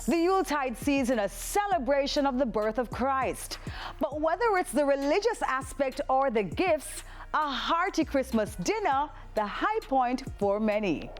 The Yuletide season, a celebration of the birth of Christ. But whether it's the religious aspect or the gifts, a hearty Christmas dinner, the high point for many.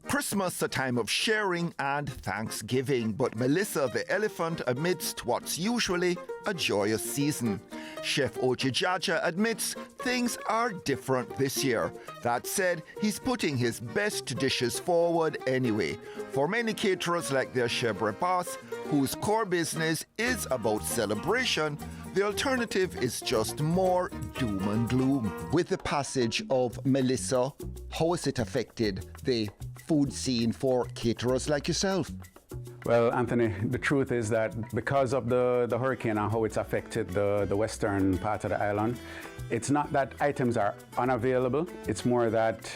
Christmas, a time of sharing and thanksgiving, but Melissa the elephant amidst what's usually a joyous season. Chef Ochijaja admits things are different this year. That said, he's putting his best dishes forward anyway. For many caterers like the Ashebre boss, whose core business is about celebration, the alternative is just more doom and gloom. With the passage of Melissa, how has it affected the food scene for caterers like yourself? Well, Anthony, the truth is that because of the hurricane and how it's affected the western part of the island, it's not that items are unavailable, it's more that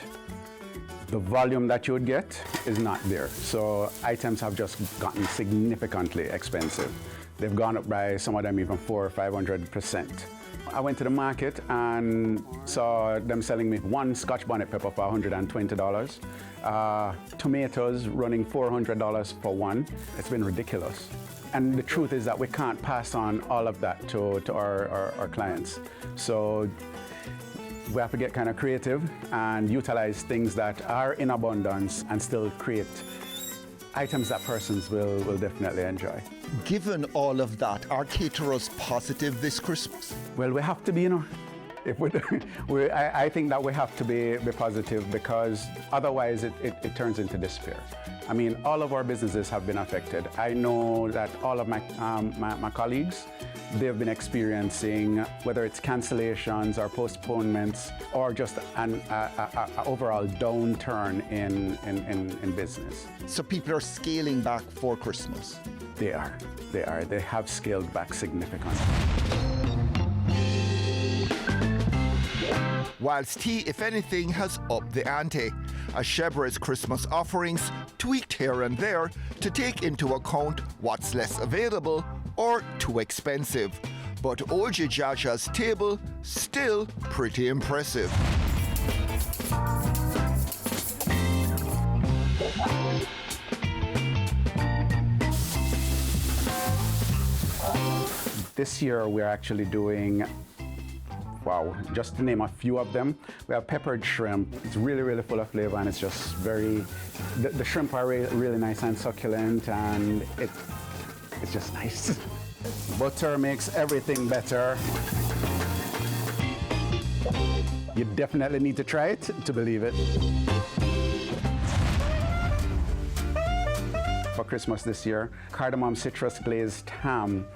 the volume that you would get is not there. So items have just gotten significantly expensive. They've gone up by some of them even 400 or 500%. I went to the market and saw them selling me one Scotch bonnet pepper for $120. Tomatoes running $400 for one. It's been ridiculous. And the truth is that we can't pass on all of that to our clients. So we have to get kind of creative and utilize things that are in abundance and still create items that persons will definitely enjoy. Given all of that, are caterers positive this Christmas? Well, we have to be, If I think that we have to be positive, because otherwise it turns into despair. I mean, all of our businesses have been affected. I know that all of my colleagues, they've been experiencing, whether it's cancellations or postponements or just an overall downturn in business. So people are scaling back for Christmas? They are. They have scaled back significantly. Whilst tea, if anything, has upped the ante. Ashebre's Christmas offerings tweaked here and there to take into account what's less available or too expensive. But Ochijaja's table, still pretty impressive. This year we're actually doing, wow, just to name a few of them, we have peppered shrimp. It's really, really full of flavor, and it's just very, the shrimp are really nice and succulent, and it's just nice. Butter makes everything better. You definitely need to try it to believe it. For Christmas this year, cardamom citrus glazed ham.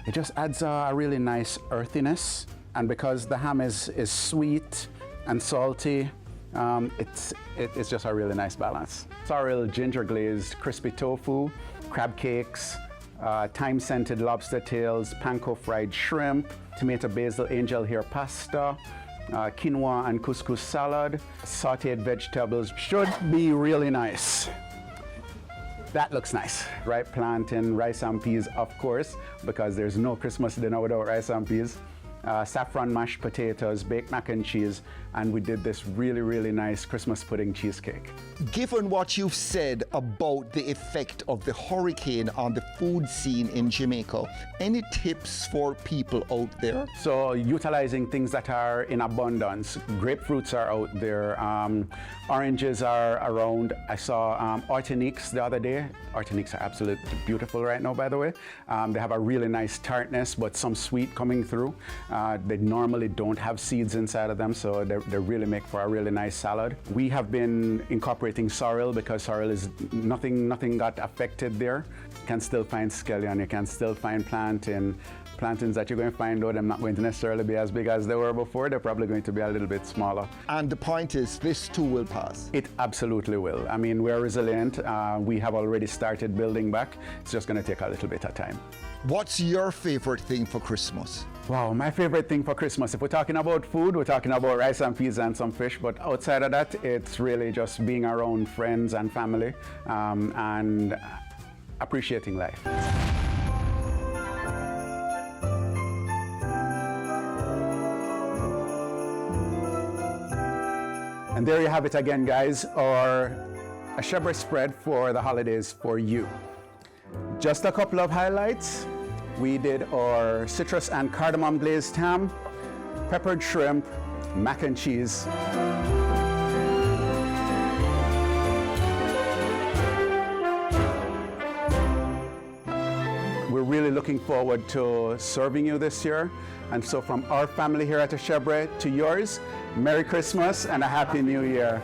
It just adds a really nice earthiness. And because the ham is sweet and salty, it's just a really nice balance. Sorrel ginger glazed crispy tofu, crab cakes, thyme-scented lobster tails, panko fried shrimp, tomato basil angel hair pasta, quinoa and couscous salad, sauteed vegetables. Should be really nice. That looks nice, right? Plantain, rice and peas, of course, because there's no Christmas dinner without rice and peas. Saffron mashed potatoes, baked mac and cheese, and we did this really, really nice Christmas pudding cheesecake. Given what you've said about the effect of the hurricane on the food scene in Jamaica, any tips for people out there? So utilizing things that are in abundance. Grapefruits are out there, oranges are around. I saw Arteniques the other day. Arteniques are absolutely beautiful right now, by the way. They have a really nice tartness, but some sweet coming through. They normally don't have seeds inside of them, so they really make for a really nice salad. We have been incorporating sorrel because sorrel is nothing got affected there. You can still find scallion, you can still find plantain. Plantains that you're going to find, though, they're not going to necessarily be as big as they were before. They're probably going to be a little bit smaller. And the point is, this too will pass. It absolutely will. I mean, we're resilient. We have already started building back. It's just going to take a little bit of time. What's your favorite thing for Christmas? Wow, my favorite thing for Christmas, if we're talking about food, we're talking about rice and peas and some fish, but outside of that, it's really just being around friends and family and appreciating life. And there you have it again, guys, our Ashebre spread for the holidays for you. Just a couple of highlights. We did our citrus and cardamom glazed ham, peppered shrimp, mac and cheese. We're really looking forward to serving you this year. And so from our family here at Ashebre to yours, Merry Christmas and a Happy New Year.